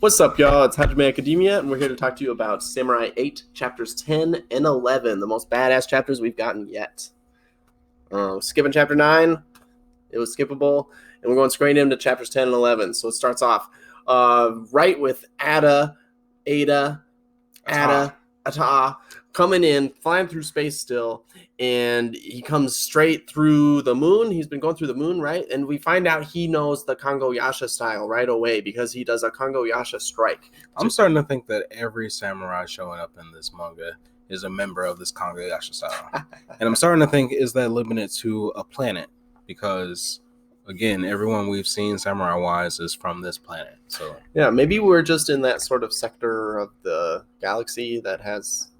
What's up, y'all? It's Hajime Academia, and we're here to talk to you about Samurai 8, chapters 10 and 11, the most badass chapters we've gotten yet. Skipping chapter 9, it was skippable, and we're going straight into chapters 10 and 11. So it starts off right with Ata coming in, flying through space still, and he comes straight through the moon. He's been going through the moon, right? And we find out he knows the Kongo Yasha style right away because he does a Kongo Yasha strike. I'm starting to think that every samurai showing up in this manga is a member of this Kongo Yasha style. And I'm starting to think, is that limited to a planet? Because, again, everyone we've seen samurai-wise is from this planet. So yeah, maybe we're just in that sort of sector of the galaxy that has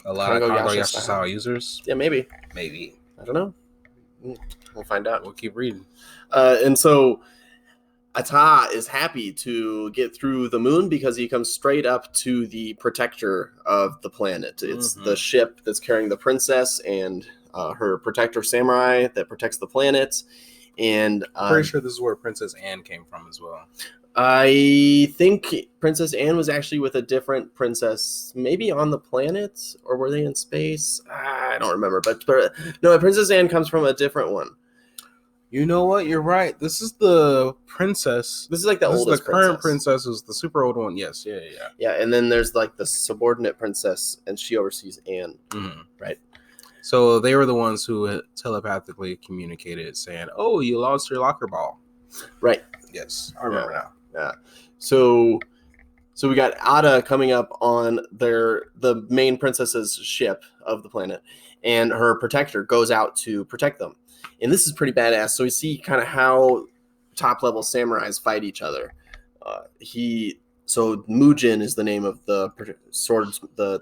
a lot of Kongo Yasha style users. Yeah, maybe. I don't know. We'll find out. We'll keep reading. And so Ata is happy to get through the moon because he comes straight up to the protector of the planet. It's the ship that's carrying the princess and her protector samurai that protects the planet. And pretty sure this is where Princess Anne came from as well. I think Princess Anne was actually with a different princess, maybe on the planet, or were they in space? I don't remember. But no, Princess Anne comes from a different one. You know what? You're right. This is the princess. This is like the oldest the current princess is the super old one. Yes, yeah. Yeah, and then there's like the subordinate princess, and she oversees Anne, right? So they were the ones who telepathically communicated, saying, "Oh, you lost your locker ball." Right. Yes, I remember now. Yeah. So we got Ada coming up on the main princess's ship of the planet, and her protector goes out to protect them. And this is pretty badass. So we see kind of how top level samurais fight each other. So Mujin is the name of the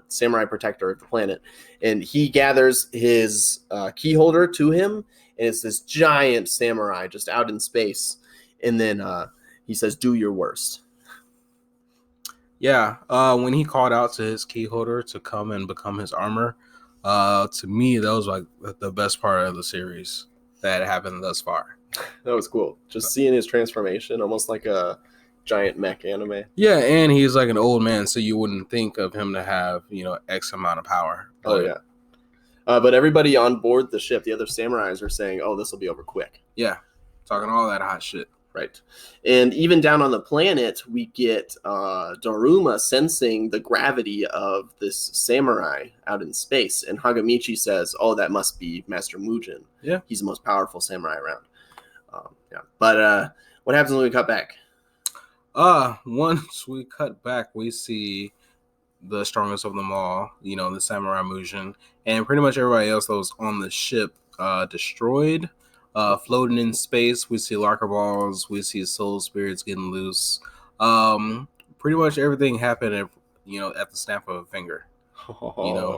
samurai protector of the planet, and he gathers his key holder to him, and it's this giant samurai just out in space. And then he says, "Do your worst." Yeah, when he called out to his key holder to come and become his armor, to me, that was like the best part of the series that happened thus far. That was cool. Just seeing his transformation, almost like a giant mech anime. Yeah, and he's like an old man, so you wouldn't think of him to have, X amount of power. Oh, yeah. But everybody on board the ship, the other samurais, are saying, "Oh, this will be over quick." Yeah, talking all that hot shit. Right. And even down on the planet, we get Daruma sensing the gravity of this samurai out in space. And Hagamichi says, "Oh, that must be Master Mujin. Yeah. He's the most powerful samurai around." Yeah. But what happens when we cut back? Once we cut back, we see the strongest of them all, the Samurai Mujin, and pretty much everybody else that was on the ship destroyed. Floating in space, we see locker balls, we see soul spirits getting loose. Pretty much everything happened at the snap of a finger.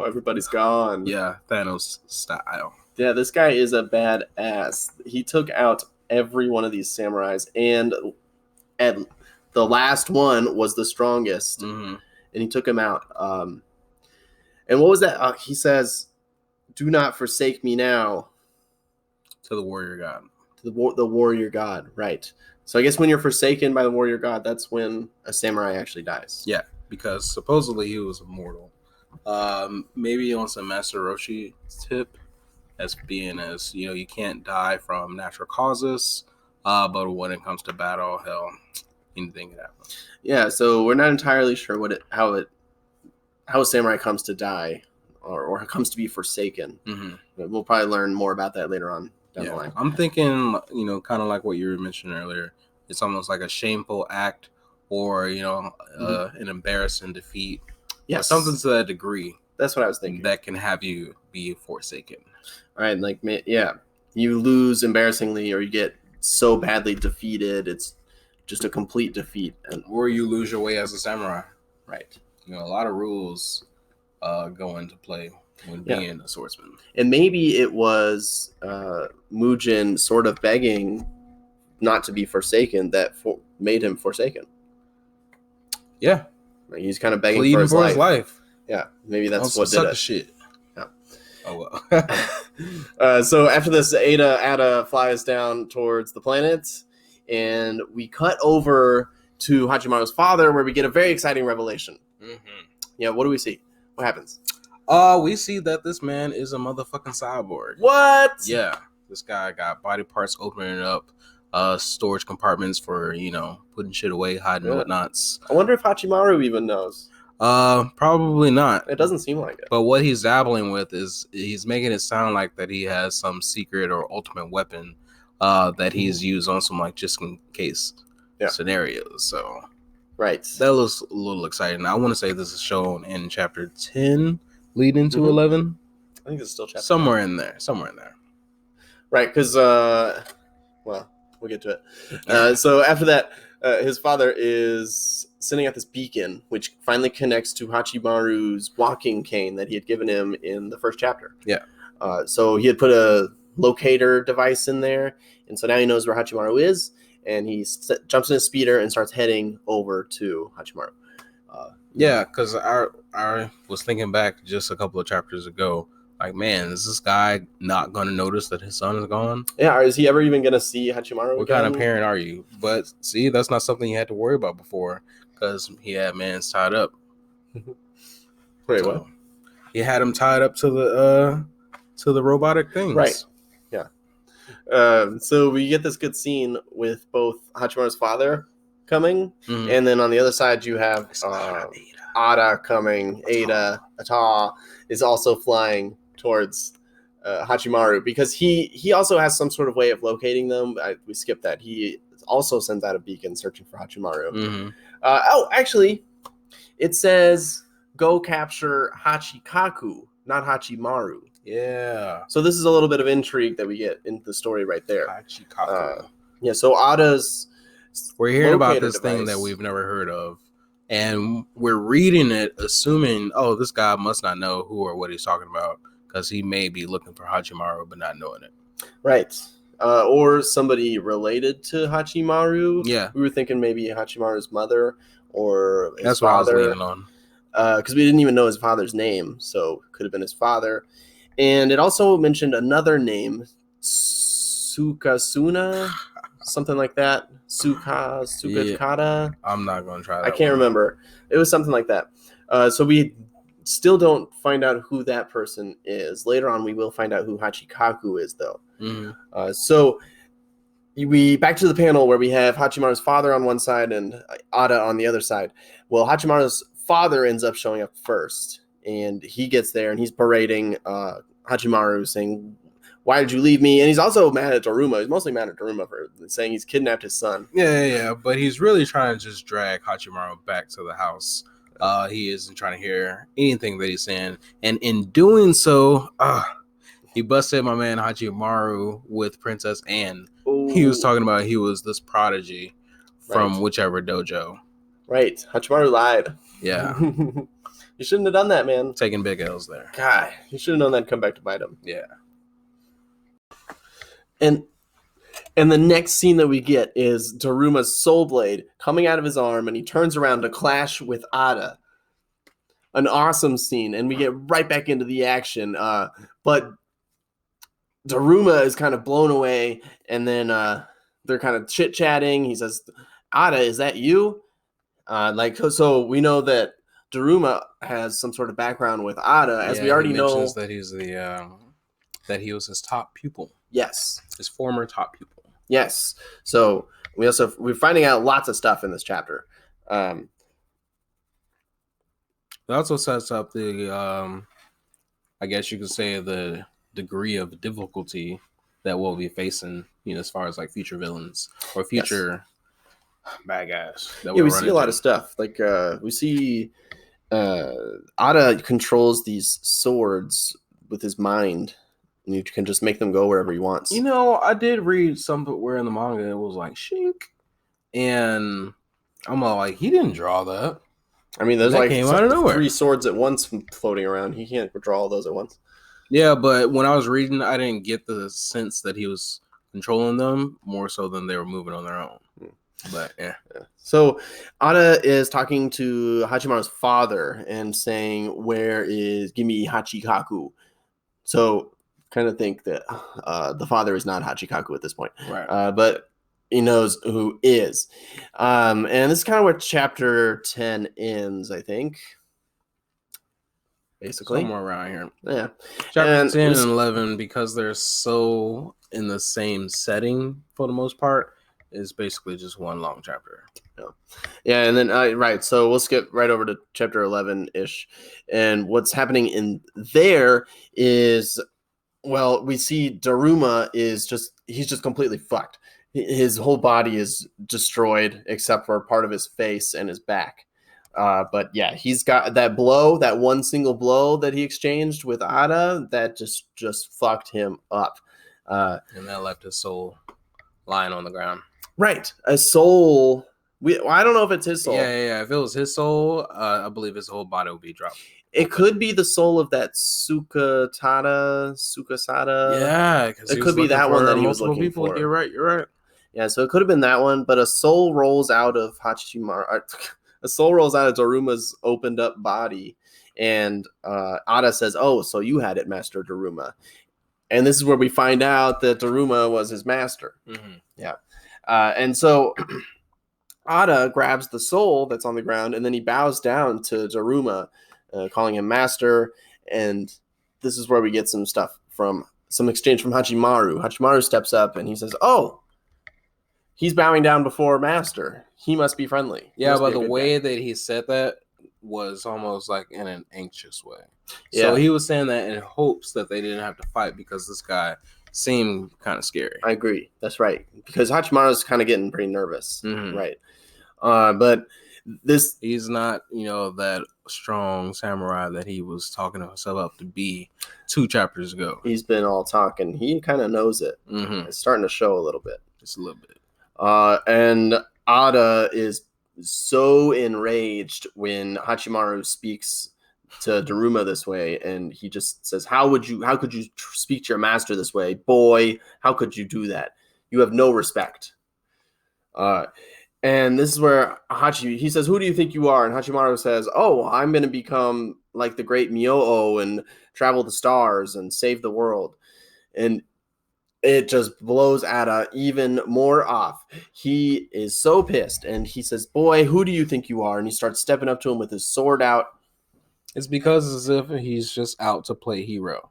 Everybody's gone. Yeah, Thanos style. Yeah, this guy is a badass. He took out every one of these samurais, and the last one was the strongest, and he took him out. And what was that? He says, "Do not forsake me now." To the warrior god. To the warrior god, right. So I guess when you're forsaken by the warrior god, that's when a samurai actually dies. Yeah, because supposedly he was immortal. Maybe on some Master Roshi tip, as being as, you can't die from natural causes, but when it comes to battle, hell, anything can happen. Yeah, so we're not entirely sure how a samurai comes to die or comes to be forsaken. We'll probably learn more about that later on. Down the line. I'm thinking, kind of like what you were mentioning earlier. It's almost like a shameful act or, an embarrassing defeat. Yes. Something to that degree. That's what I was thinking. That can have you be forsaken. All right. Like, yeah, you lose embarrassingly or you get so badly defeated. It's just a complete defeat. Or you lose your way as a samurai. Right. A lot of rules go into play when being a swordsman. And maybe it was Mujin sort of begging not to be forsaken that made him forsaken. Yeah. Like he's kind of begging pleading for his life. life. Yeah, maybe that's what did it. Shit. Yeah. Oh, well. So after this, Ada flies down towards the planet, and we cut over to Hachimaru's father, where we get a very exciting revelation. Mm-hmm. Yeah, what do we see? What happens? We see that this man is a motherfucking cyborg. What? Yeah, this guy got body parts opening up, storage compartments for putting shit away, hiding whatnots. I wonder if Hachimaru even knows. Probably not. It doesn't seem like it. But what he's dabbling with is he's making it sound like that he has some secret or ultimate weapon that he's used on some like just in case scenarios. So right, that looks a little exciting. I want to say this is shown in chapter 10, leading to 11. I think it's still chapter somewhere in there. Right, because well, we'll get to it. So after that, his father is sitting at this beacon, which finally connects to Hachimaru's walking cane that he had given him in the first chapter. Yeah. So he had put a locator device in there, and so now he knows where Hachimaru is, and he jumps in his speeder and starts heading over to Hachimaru. Yeah, because I was thinking back just a couple of chapters ago, like, man, is this guy not going to notice that his son is gone? Yeah, or is he ever even going to see Hachimaru What again? kind of parent are you? But see, that's not something you had to worry about before, because he had mans tied up. Wait, what? He had him tied up to the robotic things. Right. Yeah. So we get this good scene with both Hachimaru's father coming, and then on the other side you have Ada coming. Ada is also flying towards Hachimaru, because he also has some sort of way of locating them. We skipped that. He also sends out a beacon searching for Hachimaru. Actually, it says go capture Hachikaku, not Hachimaru. Yeah. So this is a little bit of intrigue that we get in the story right there. Hachikaku. So Ada's we're hearing about this device. thing that we've never heard of, and we're reading it assuming, oh, this guy must not know who or what he's talking about, because he may be looking for Hachimaru but not knowing it. Right. Or somebody related to Hachimaru. Yeah. We were thinking maybe Hachimaru's mother or his That's father. what I was leaning on. Because we didn't even know his father's name, so it could have been his father. And it also mentioned another name, Sukasuna, something like that. Sukakata. I'm not going to try that. I can't remember. It was something like that. So we still don't find out who that person is. Later on, we will find out who Hachikaku is, though. So we back to the panel where we have Hachimaru's father on one side and Ada on the other side. Well, Hachimaru's father ends up showing up first, and he gets there and he's berating Hachimaru, saying, why did you leave me? And he's also mad at Daruma. He's mostly mad at Daruma for saying he's kidnapped his son. Yeah. But he's really trying to just drag Hachimaru back to the house. He isn't trying to hear anything that he's saying. And in doing so, he busted my man Hachimaru with Princess Anne. Ooh. He was talking about he was this prodigy from whichever dojo. Right. Hachimaru lied. Yeah. You shouldn't have done that, man. Taking big L's there. God, you should have known that'd come back to bite him. Yeah. And the next scene that we get is Daruma's soul blade coming out of his arm, and he turns around to clash with Ada. An awesome scene, and we get right back into the action. But Daruma is kind of blown away, and then they're kind of chit-chatting. He says, Ada, is that you? So we know that Daruma has some sort of background with Ada, as we already know that he's that he was his top pupil. Yes. His former top pupil. Yes. So we're finding out lots of stuff in this chapter. It also sets up the, I guess you could say, the degree of difficulty that we'll be facing, as far as like future villains or future bad guys. We see a lot of stuff. Like we see Ada controls these swords with his mind. And you can just make them go wherever he wants. I did read somewhere in the manga it was like shink, and I'm all like, he didn't draw that. I mean, there's like came out of nowhere. 3 swords at once floating around. He can't draw all those at once. Yeah, but when I was reading, I didn't get the sense that he was controlling them more so than they were moving on their own. But yeah. So Ada is talking to Hachimaru's father and saying, give me Hachikaku. So kind of think that the father is not Hachikaku at this point. Right. But he knows who is. And this is kind of where chapter 10 ends, I think. Basically. Somewhere around here. Yeah. Chapter 10 and 11, because they're so in the same setting for the most part, is basically just one long chapter. Yeah, and then right, so we'll skip right over to chapter 11-ish. And what's happening in there is, well, we see Daruma he's just completely fucked. His whole body is destroyed except for part of his face and his back. But yeah, he's got that one single blow that he exchanged with Ada that just fucked him up. And that left his soul lying on the ground. Right, a soul. I don't know if it's his soul. Yeah. If it was his soul, I believe his whole body would be dropped. It could be the soul of that Sukasada. Yeah, it could be that one that he was looking people. for. You're right. Yeah, so it could have been that one, but a soul rolls out of Hachimaru. A soul rolls out of Daruma's opened up body, and Ada says, "Oh, so you had it, Master Daruma." And this is where we find out that Daruma was his master. Mm-hmm. Yeah, and so Ada grabs the soul that's on the ground, and then he bows down to Daruma, calling him master. And this is where we get some exchange from Hachimaru. Hachimaru steps up and he says, "Oh, he's bowing down before master. He must be friendly." Yeah, but the way that he said that was almost like in an anxious way. Yeah. So he was saying that in hopes that they didn't have to fight because this guy seemed kind of scary. I agree. That's right. Because Hachimaru's kind of getting pretty nervous. Mm-hmm. Right. But he's not, that strong samurai that he was talking himself up to be 2 chapters ago. He's been all talking. He kind of knows it. Mm-hmm. It's starting to show a little bit. Just a little bit. And Ada is so enraged when Hachimaru speaks to Daruma this way, and he just says, "How could you speak to your master this way, boy? How could you do that? You have no respect." And this is where he says, "Who do you think you are?" And Hachimaru says, "Oh, I'm going to become like the great myo-o and travel the stars and save the world." And it just blows Ada even more off. He is so pissed, and he says, "Boy, who do you think you are?" And he starts stepping up to him with his sword out. It's because as if he's just out to play hero.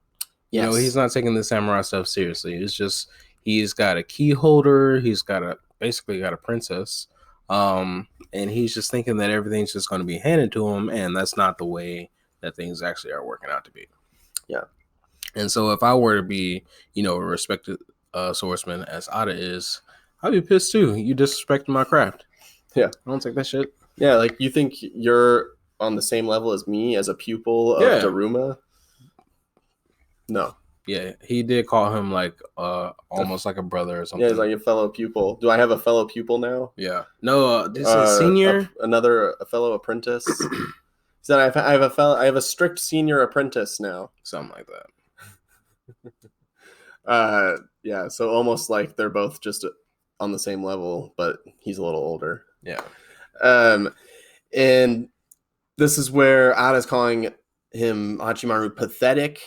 Yes. He's not taking the samurai stuff seriously. It's just he's got a key holder. He's basically got a princess. And he's just thinking that everything's just going to be handed to him, and that's not the way that things actually are working out to be. Yeah. And so if I were to be, a respected swordsman as Ada is, I'd be pissed too. You disrespected my craft. Yeah. I don't take that shit. Yeah, like you think you're on the same level as me as a pupil of Daruma? No. Yeah, he did call him like almost like a brother or something. Yeah, he's like a fellow pupil. Do I have a fellow pupil now? Yeah. No, this is senior. A fellow apprentice. He said, I have a strict senior apprentice now. Something like that. Yeah, so almost like they're both just on the same level, but he's a little older. Yeah. And this is where Ada's calling him Hachimaru pathetic,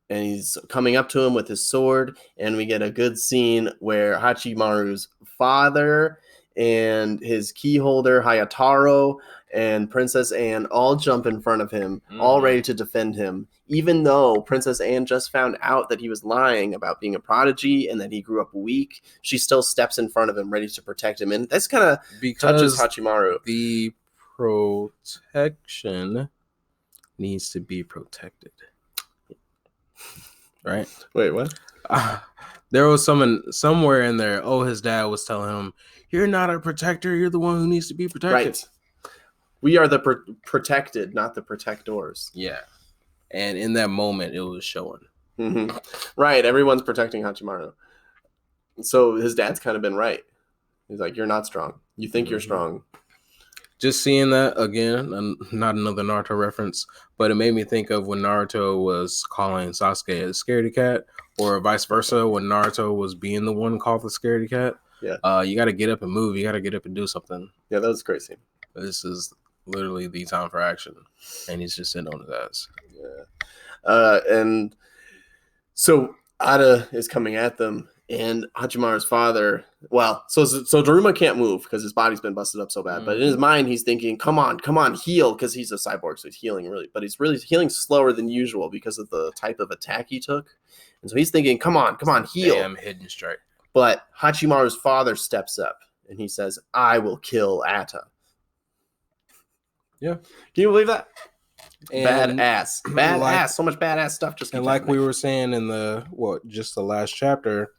and he's coming up to him with his sword, and we get a good scene where Hachimaru's father and his key holder Hayataro and Princess Anne all jump in front of him, all ready to defend him, even though Princess Anne just found out that he was lying about being a prodigy and that he grew up weak. She still steps in front of him, ready to protect him, and that's kind of touches Hachimaru. The protection needs to be protected. Right? Wait, what? There was someone somewhere in there. Oh, his dad was telling him, "You're not a protector. You're the one who needs to be protected." Right. We are the protected, not the protectors. Yeah. And in that moment, it was showing. Mm-hmm. Right. Everyone's protecting Hachimaru. So his dad's kind of been right. He's like, "You're not strong. You think you're strong." Just seeing that again, not another Naruto reference, but it made me think of when Naruto was calling Sasuke a scaredy cat, or vice versa, when Naruto was being the one called the scaredy cat. Yeah. You got to get up and move. You got to get up and do something. Yeah, that was crazy. This is literally the time for action, and he's just sitting on his ass. Yeah. And so Ada is coming at them, and Hachimaru's father Well, so Daruma can't move because his body's been busted up so bad. But in his mind, he's thinking, "Come on, heal!" Because he's a cyborg, so he's healing really, but he's really healing slower than usual because of the type of attack he took. And so he's thinking, "Come on, heal!" Damn hidden strike. But Hachimaru's father steps up and he says, "I will kill Atta." Yeah, can you believe that? And Badass, so much badass stuff. Just and like we were saying in the last chapter.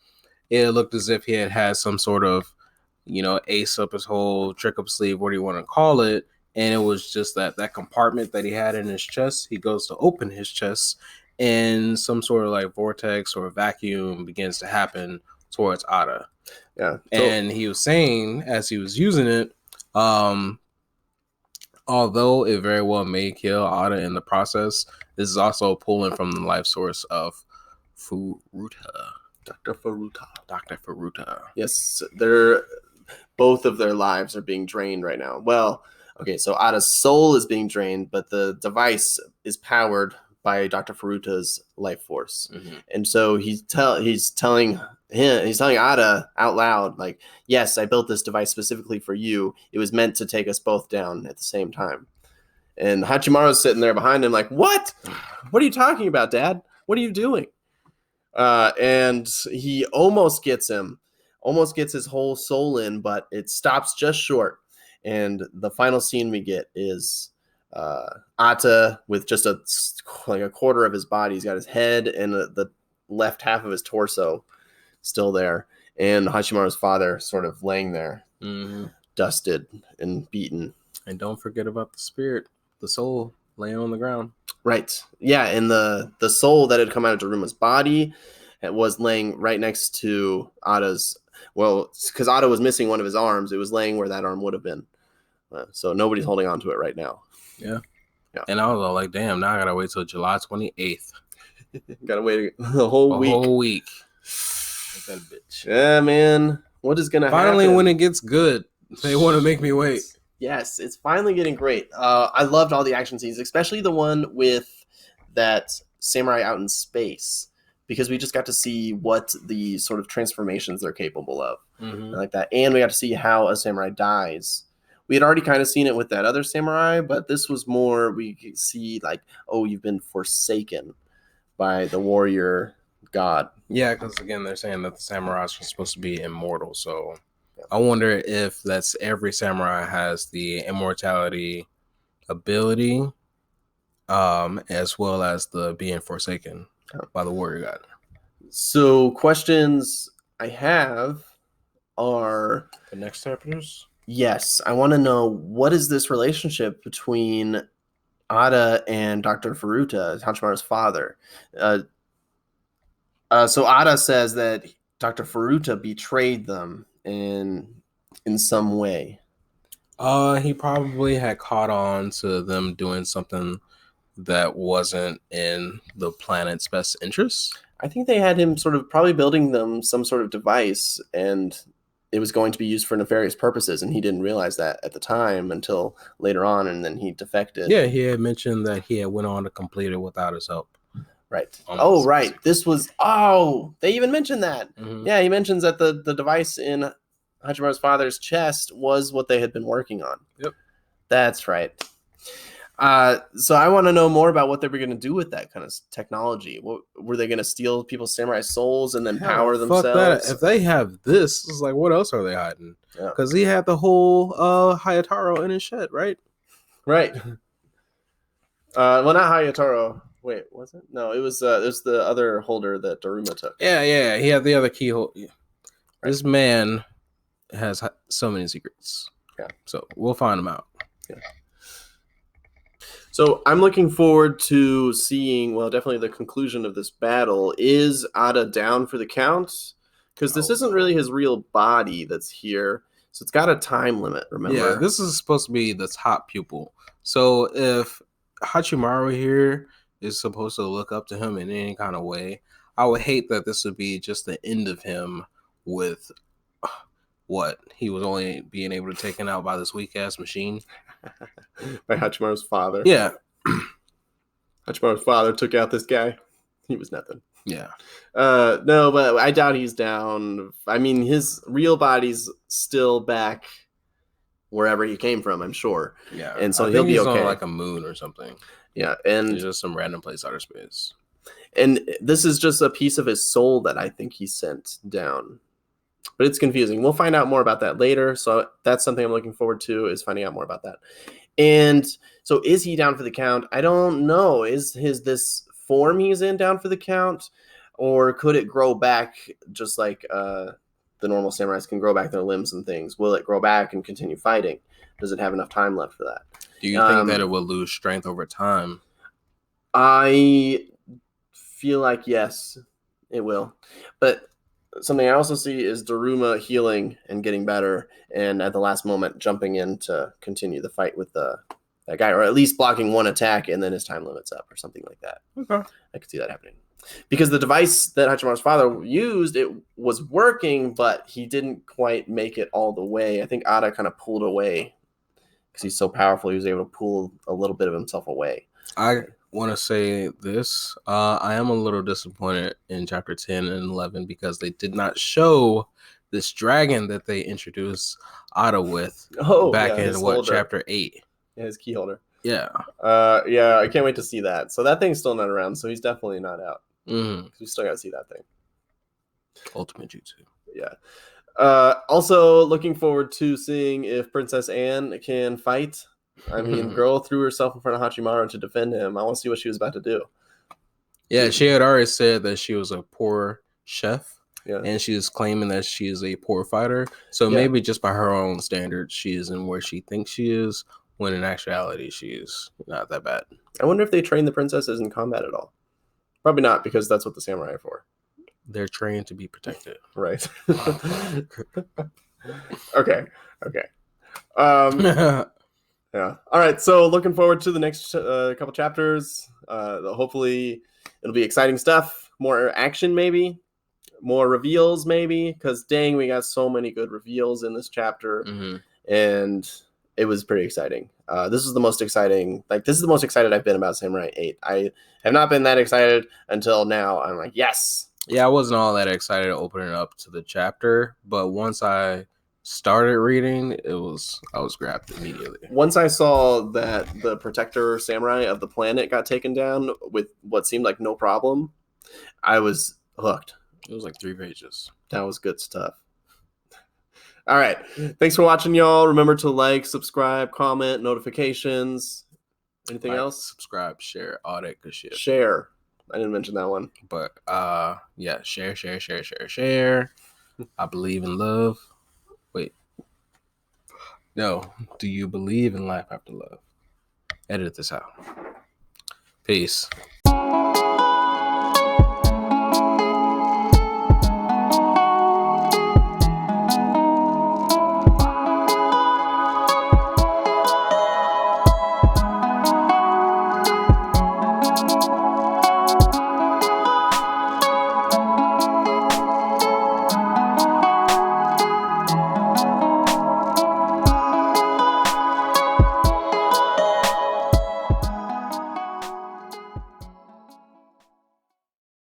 It looked as if he had some sort of, ace up his whole trick up sleeve, what do you want to call it? And it was just that compartment that he had in his chest. He goes to open his chest, and some sort of like vortex or vacuum begins to happen towards Ada. Yeah. And he was saying, as he was using it, although it very well may kill Ada in the process, this is also pulling from the life source of Furuta. Dr. Furuta. Yes, both of their lives are being drained right now. Well, okay, so Ada's soul is being drained, but the device is powered by Dr. Furuta's life force. Mm-hmm. And so he's telling Ada out loud, like, "Yes, I built this device specifically for you. It was meant to take us both down at the same time." And Hachimaru's sitting there behind him like, "What? What are you talking about, Dad? What are you doing?" And he almost gets his whole soul in, but it stops just short. And the final scene we get is Atta with just a quarter of his body. He's got his head and the left half of his torso still there, and Hachimaru's father sort of laying there, dusted and beaten. And don't forget about the spirit, the soul laying on the ground. Right. Yeah, and the soul that had come out of Daruma's body was laying right next to Ada's. Well, because Ada was missing one of his arms, it was laying where that arm would have been. So nobody's holding on to it right now. Yeah. And I was all like, damn, now I gotta wait till July 28th. Gotta wait a whole week. That bitch. Yeah, man. What is gonna finally happen? When it gets good, they want to make me wait. Yes, it's finally getting great. I loved all the action scenes, especially the one with that samurai out in space, because we just got to see what the sort of transformations they're capable of, like that, and we got to see how a samurai dies. We had already kind of seen it with that other samurai, but this was more, we could see like, oh, you've been forsaken by the warrior god. Yeah, because again, they're saying that the samurais are supposed to be immortal, so I wonder if that's every samurai has the immortality ability, as well as the being forsaken by the warrior god. So questions I have are the next chapters. Yes, I want to know, what is this relationship between Ada and Dr. Furuta, Hachimaru's father? So Ada says that Dr. Furuta betrayed them in some way. He probably had caught on to them doing something that wasn't in the planet's best interest. I think they had him sort of probably building them some sort of device, and it was going to be used for nefarious purposes, and he didn't realize that at the time until later on, and then he defected. Yeah, he had mentioned that he had went on to complete it without his help. Right. Oh, right. This was, they even mentioned that. Yeah, he mentions that the device in Hachimaru's father's chest was what they had been working on. Yep. That's right. So I want to know more about what they were going to do with that kind of technology. What, were they going to steal people's samurai souls and then power themselves? Fuck that. If they have this, it's like, what else are they hiding? Because he had the whole Hayataro in his shed, right? Right. Well, not Hayataro. Wait, was it? No, it was the other holder that Daruma took. Yeah. He had the other keyhole. Yeah. Right. This man has so many secrets. Yeah. So we'll find them out. Yeah. So I'm looking forward to seeing, well, definitely the conclusion of this battle. Is Ada down for the count? Because this isn't really his real body that's here. So it's got a time limit, remember? Yeah, this is supposed to be the top pupil. So if Hachimaru here is supposed to look up to him in any kind of way, I would hate that this would be just the end of him with what? He was only being able to take him out by this weak-ass machine. By Hachimaru's father. Yeah. Hachimaru's father took out this guy. He was nothing. Yeah. No, but I doubt he's down. I mean, his real body's still back wherever he came from, I'm sure. Yeah. And so I he'll think be he's okay. on like a moon or something. Yeah, and It's just some random place outer space. And this is just a piece of his soul that I think he sent down. But it's confusing. We'll find out more about that later. So that's something I'm looking forward to, is finding out more about that. And so is he down for the count? I don't know. Is this form he's in down for the count? Or could it grow back just like the normal samurais can grow back their limbs and things? Will it grow back and continue fighting? Does it have enough time left for that? Do you think that it will lose strength over time? I feel like yes, it will. But something I also see is Daruma healing and getting better, and at the last moment jumping in to continue the fight with that guy, or at least blocking one attack, and then his time limit's up or something like that. Okay. I could see that happening. Because the device that Hachimaru's father used, it was working, but he didn't quite make it all the way. I think Ada kind of pulled away because he's so powerful. He was able to pull a little bit of himself away. I want to say this. I am a little disappointed in chapter 10 and 11 because they did not show this dragon that they introduced Ada with back in chapter 8. Yeah, his key holder. Yeah. Yeah, I can't wait to see that. So that thing's still not around, so he's definitely not out. Mm-hmm. We still got to see that thing. Ultimate Jutsu. Yeah. Also, looking forward to seeing if Princess Anne can fight. I mean, girl threw herself in front of Hachimaru to defend him. I want to see what she was about to do. Yeah, she had already said that she was a poor chef. Yeah. And she is claiming that she is a poor fighter. So maybe just by her own standards, she isn't where she thinks she is, when in actuality, she is not that bad. I wonder if they train the princesses in combat at all. Probably not, because that's what the samurai are for. They're trained to be protected. Right. Okay. Yeah. All right. So looking forward to the next couple chapters. Hopefully it'll be exciting stuff. More action, maybe. More reveals, maybe. Because dang, we got so many good reveals in this chapter. Mm-hmm. And it was pretty exciting. This is the most exciting. This is the most excited I've been about Samurai 8. I have not been that excited until now. I'm like, yes. Yeah, I wasn't all that excited opening up to the chapter. But once I started reading, I was grabbed immediately. Once I saw that the protector samurai of the planet got taken down with what seemed like no problem, I was hooked. It was like 3 pages. That was good stuff. All right. Thanks for watching, y'all. Remember to like, subscribe, comment, notifications. Anything else? Subscribe, share, all that good shit. Share. I didn't mention that one. But yeah, share. I believe in love. Wait. No. Do you believe in life after love? Edit this out. Peace.